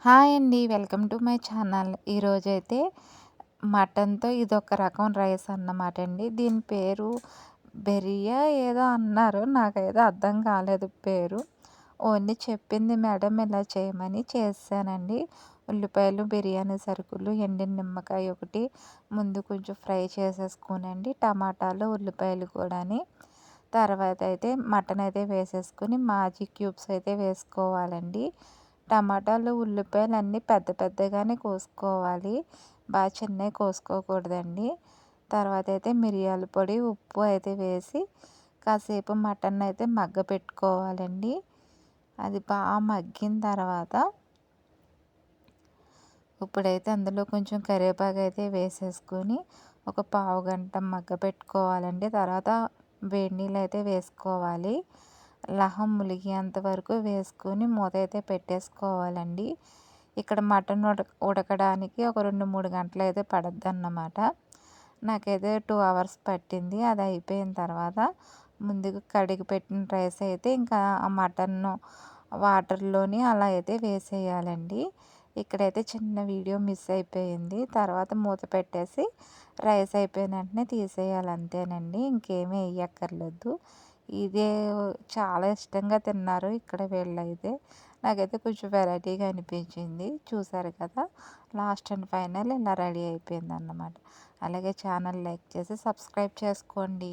Hi అండి. Welcome to my channel. ఈరోజైతే మటన్‌తో ఇదొక రకం రైస్ అన్నమాట అండి. దీని పేరు బెరియా ఏదో అన్నారు. నాకైతే అర్థం కాలేదు పేరు. ఓన్లీ చెప్పింది మేడం ఇలా చేయమని చేశానండి. ఉల్లిపాయలు, బిర్యానీ సరుకులు, ఎండిన నిమ్మకాయ ఒకటి ముందు కొంచెం ఫ్రై చేసేసుకోనండి. టమాటాలు, ఉల్లిపాయలు కూడాని. తర్వాత అయితే మటన్ అయితే వేసేసుకొని మాజీ క్యూబ్స్ అయితే వేసుకోవాలండి. టమాటాలు, ఉల్లిపాయలు అన్నీ పెద్ద పెద్దగానే కోసుకోవాలి. బాగా చిన్నవి కోసుకోకూడదండి. తర్వాత అయితే మిరియాల పొడి, ఉప్పు అయితే వేసి కాసేపు మటన్ అయితే మగ్గపెట్టుకోవాలండి. అది బాగా మగ్గిన తర్వాత ఇప్పుడైతే అందులో కొంచెం కరివేపాకు అయితే వేసేసుకొని ఒక పావుగంట మగ్గపెట్టుకోవాలండి. తర్వాత వేడి నీళ్ళు అయితే వేసుకోవాలి. లహం ములిగేంత వరకు వేసుకొని మూత అయితే పెట్టేసుకోవాలండి. ఇక్కడ మటన్ ఉడకడానికి ఒక 2-3 గంటలు అయితే పడుద్దన్నమాట. నాకైతే 2 అవర్స్ పట్టింది. అది అయిపోయిన తర్వాత ముందుగా కడిగి పెట్టిన రైస్ అయితే ఇంకా ఆ మటన్ను వాటర్లోని అలా అయితే వేసేయాలండి. ఇక్కడైతే చిన్న వీడియో మిస్ అయిపోయింది. తర్వాత మూత పెట్టేసి రైస్ అయిపోయిన వెంటనే తీసేయాలి అంతేనండి. ఇంకేమీ వేయక్కర్లేదు. ఇదే చాలా ఇష్టంగా తిన్నారు ఇక్కడ వీళ్ళైతే. నాకైతే కొంచెం వెరైటీగా అనిపించింది. చూసారు కదా! లాస్ట్ అండ్ ఫైనల్ ఇలా రెడీ అయిపోయిందన్నమాట. అలాగే ఛానల్ లైక్ చేసి సబ్స్క్రైబ్ చేసుకోండి.